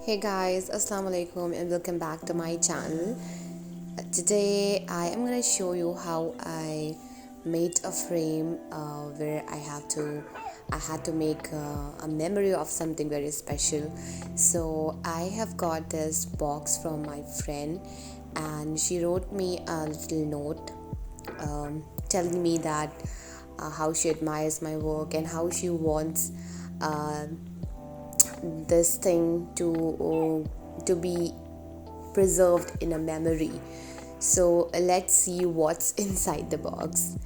Hey guys, Assalamu alaikum and welcome back to my channel. Today I am going to show you how I made a frame where I had to make a memory of something very special. So I have got this box from my friend and she wrote me a little note telling me that how she admires my work and how she wants uh, this thing to be preserved in a memory. So let's see what's inside the box.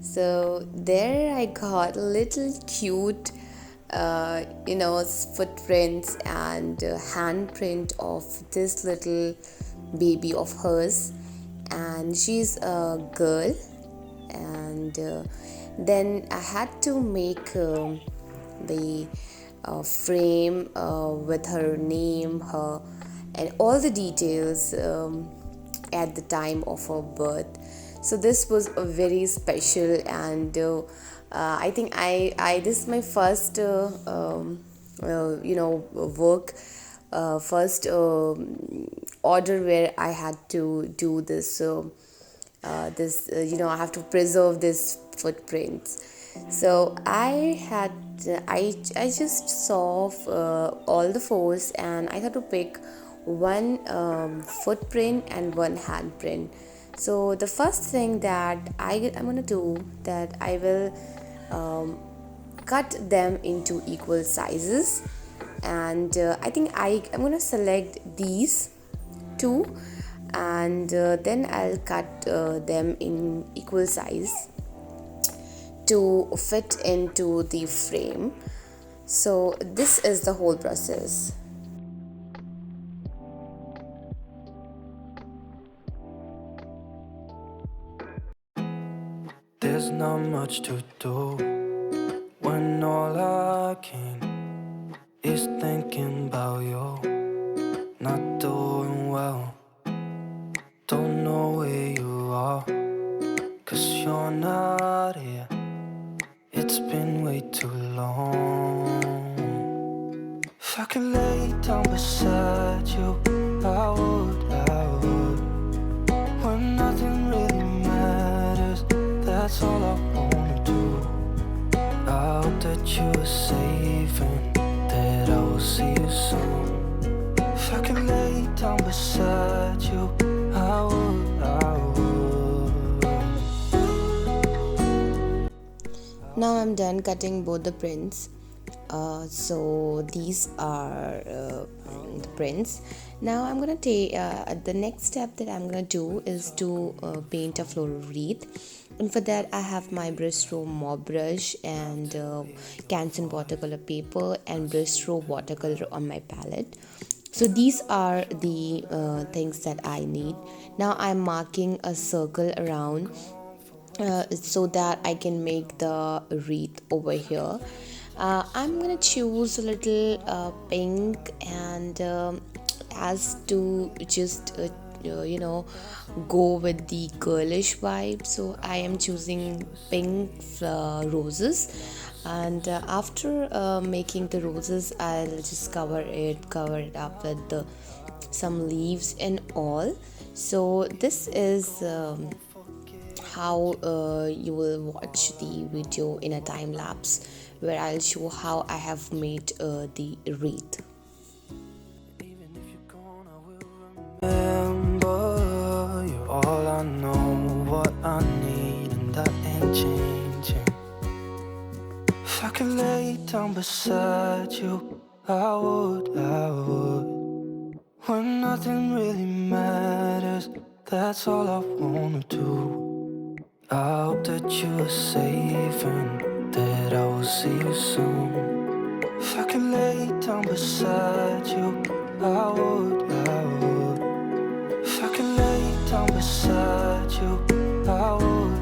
So there I got a little cute footprints and handprint of this little baby of hers, and she's a girl. And then I had to make the frame with her name, her and all the details at the time of her birth. So this was a very special, and I think I this is my first work, first order where I had to do this. I have to preserve this footprints. So I just saw all the fours, and I had to pick one footprint and one handprint. So the first thing that I'm gonna do, that I will cut them into equal sizes, and I think I'm gonna select these two, and then I'll cut them in equal size to fit into the frame. So this is the whole process. There's not much to do when all I can is thinking about you. Not doing well, don't know where you are, 'cause you're not here. It's been way too long. If I could lay down beside you, I would. When nothing really matters, that's all I wanna do. I hope that you are safe and that I will see you soon. If I could lay down beside you, I would. Now I'm done cutting both the prints. So these are the prints. Now I'm gonna take the next step that I'm gonna do is to paint a floral wreath, and for that I have my brustro mob brush and canson watercolor paper and brustro watercolor on my palette. So these are the things that I need. Now I'm marking a circle around so that I can make the wreath over here. I'm gonna choose a little pink, and as to just go with the girlish vibe, so I am choosing pink roses. And after making the roses, I'll just cover it up with some leaves and all. So this is how you will watch the video in a time lapse, where I'll show how I have made the wreath. Even if you're gone, I will remember you're all I know, what I need, and that ain't changing. If I could lay down beside you, I would. When nothing really matters, that's all I wanna do. I hope that you are safe and that I will see you soon. If I could lay down beside you, I would. If I could lay down beside you, I would.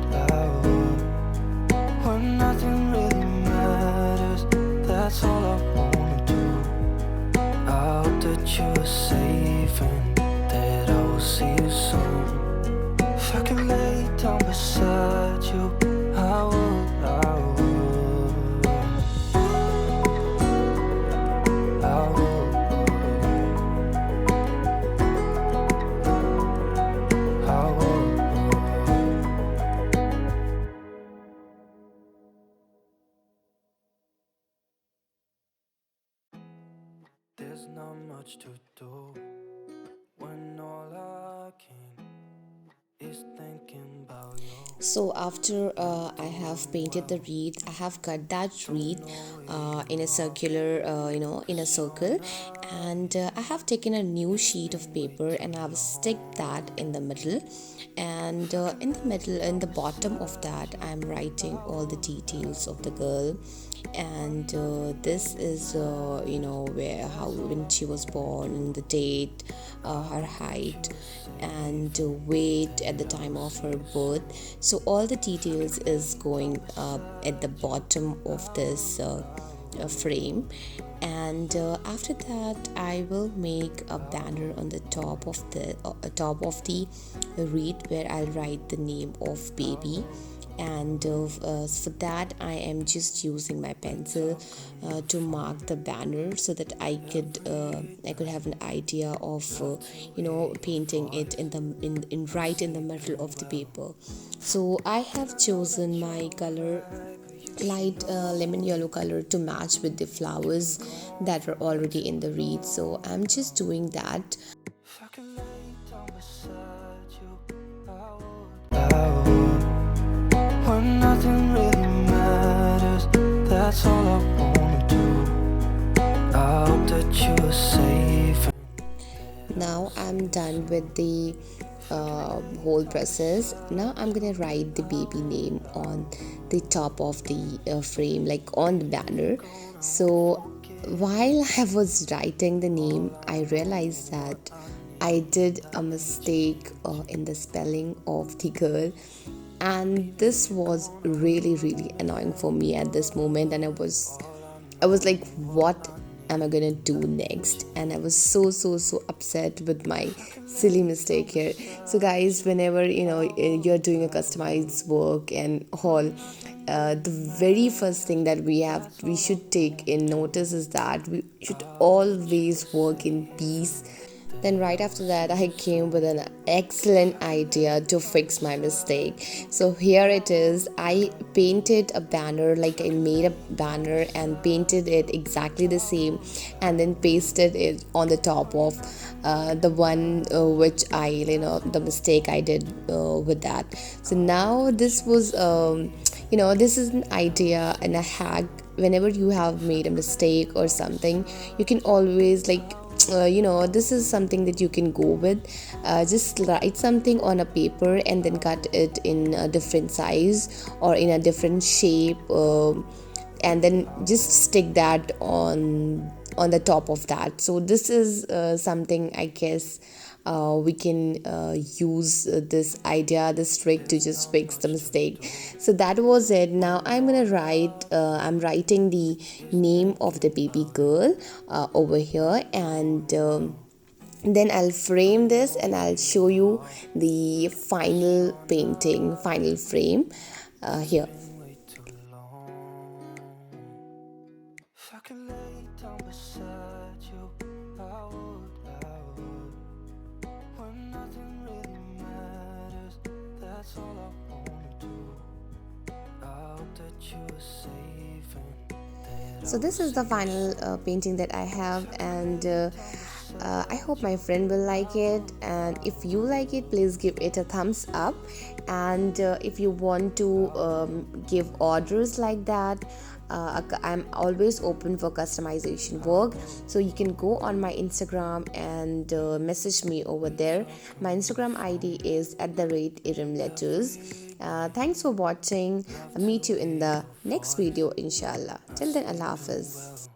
When nothing really matters, that's all I wanna do. I hope that you are safe and that I will see you soon. If I could lay down beside you, I would. I would. there's not much to do when all I can is thinking about you. So after I have painted the wreath, I have cut that wreath in a circular, in a circle, and I have taken a new sheet of paper and I have stick that in the middle, and in the middle, in the bottom of that, I'm writing all the details of the girl, and this is where how when she was born, the date, her height, and weight at the time of her birth. So all the details is going at the bottom of this frame, and after that I will make a banner on the top of the wreath where I'll write the name of baby, and for that I am just using my pencil to mark the banner so that I could have an idea of painting it in right in the middle of the paper. So I have chosen my color light lemon yellow color to match with the flowers that are already in the wreath, so I'm just doing that. If I could lay down beside you, I would. When nothing really matters, that's all I wanna do. I hope that you are safe. Now I'm done with the whole process. Now I'm gonna write the baby name on the top of the frame, like on the banner. So while I was writing the name, I realized that I did a mistake in the spelling of the girl, and this was really annoying for me at this moment, and I was like, what am I gonna do next? And I was so upset with my silly mistake here. So guys, whenever you're doing a customized work and all, the very first thing that we should take in notice is that we should always work in peace. Then right after that I came with an excellent idea to fix my mistake. So here it is. I painted a banner, like I made a banner and painted it exactly the same, and then pasted it on the top of the one which the mistake I did with that. So now this was this is an idea and a hack. Whenever you have made a mistake or something, you can always this is something that you can go with. Just write something on a paper and then cut it in a different size or in a different shape, and then just stick that on the top of that. So this is something, I guess, we can use this idea, this trick, to just fix the mistake. So that was it. Now I'm writing the name of the baby girl over here, and then I'll frame this and I'll show you the final painting, final frame here. If I could lay down beside you, I would. When nothing really matters, that's all I wanna do. I hope that you are safe and So this is the final painting that I have, and I hope my friend will like it, and if you like it, please give it a thumbs up. And if you want to give orders like that, I'm always open for customization work, so you can go on my Instagram and message me over there. My Instagram ID is @irimletters. Thanks for watching. Meet you in the next video, inshallah. Till then, Allah Hafiz.